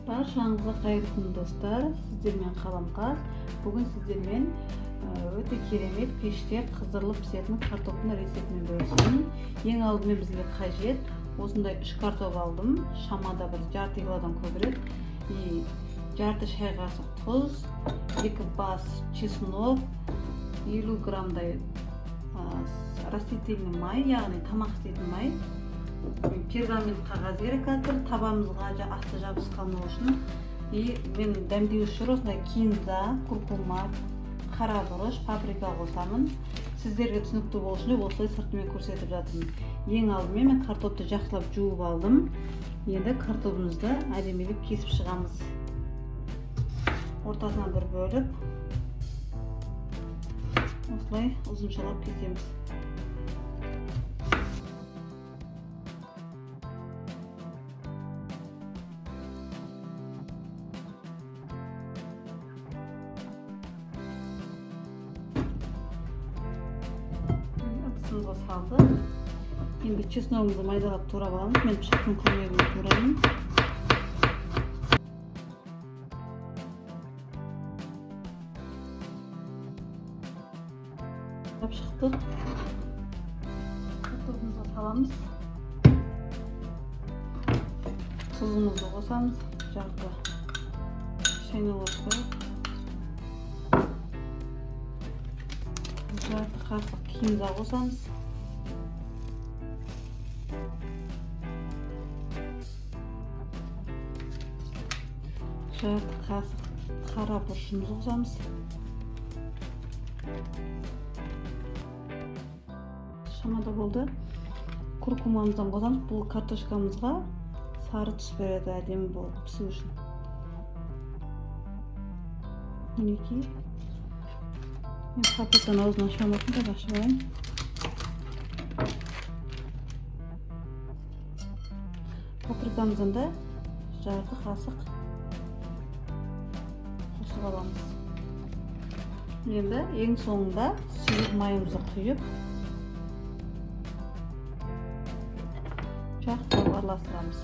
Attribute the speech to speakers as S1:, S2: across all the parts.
S1: Barşаңызға қайырлы күн достар, сіздермен Қаламқас. Бүгін сіздермен өте керемет пеште қыздырылып пісетін картоптың рецептімен бөлісемін. Ең алдымен бізге қажет осындай 3 картоп алдым. Шамада бір жарты килодан көбірек. Жарты шай қасық тұз, 2 бас чеснок, 50 граммдай растительный май, яғни тамақ істейтін май. Пергамент қағаз керек қазір табамызға асты жабысқаны үшін. Мен дәмдеуіш үшін осындай кинза, куркума, қара бұрыш, паприка қосамын. Сіздерге түсінікті болсын деп осылай сыртымен көрсетіп жатырмын. Ең алдымен мен картопты жақсылап жуып алдым. Енді картопымызды әдемілеп кесіп шығамыз. Ортасына бір бөліп, осылай ұзыншалап кесеміз. Ыдысымызға салды. Енді чесногымызды майдалап турап аламыз. Мен пышақтың көмегімен тураймын. Шықтық. Картопымызға саламыз. Тұзымызды қосамыз. Жарты шайна ложка. Жарты қасық кинза қосамыз. Жарты қасық қара бұрышымызды қосамыз. Шамада болды. Куркумамыздан қосамыз. Бұл картошкамызға сары түс береді, әдемі болып пісу үшін. Мінекей. Мен паприканы аузынан шығармасын деп ашып алайын. Паприкамыздан да жарты қасық қосып аламыз. Енді ең соңында сұйық майымызды құйып жақсылап араластырамыз.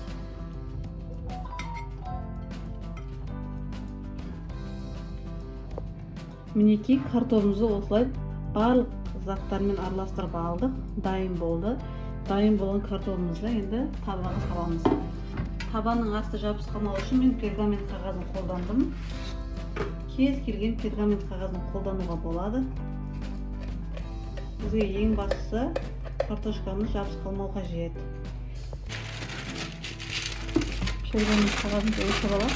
S1: Мінекей картопымызды осылай барлық заттармен араластырып алдық. Дайын болды. Дайын болған картопымызды енді табаға саламыз. Табаның асты жабысқанмау үшін мен пергамент қағазын қолдандым. Кез келген пергамент қағазын қолдануға болады. Бізге ең бастысы картошкамыз жабысқалмау қажет. Пергамент қағазын өшіп алып.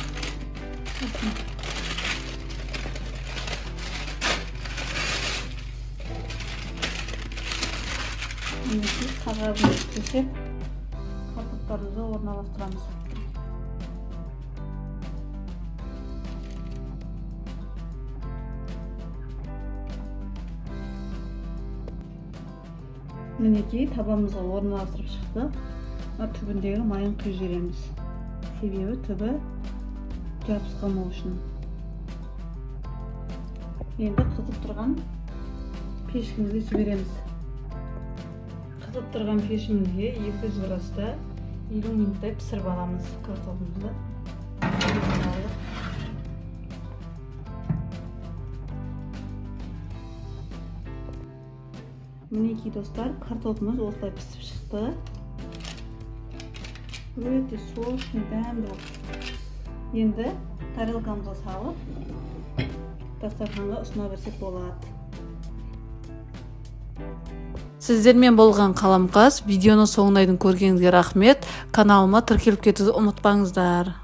S1: Қағазымызды төсеп, картоптарымызды орналастырамыз. Мінекей табамызға орналастырып шықты. Түбіндегі майын құйып жібереміз. Себебі түбі жабысқалмау үшін. Енді қызып тұрған пешімізге жібереміз. Қызып тұрған пешімізге 200 градуста 50 минуттай пісіріп аламыз картопымызды. Мінекей достар, картопымыз осылай пісіп шықты. Өте сочный, дәмді. Енді тарелкамызға салып, дастарханға ұсына берсек болады.
S2: Сіздермен болған Қаламқас. Видеоны соңына дейін көргеніңізге рахмет. Каналыма тіркеліп кетуді ұмытпаңыздар.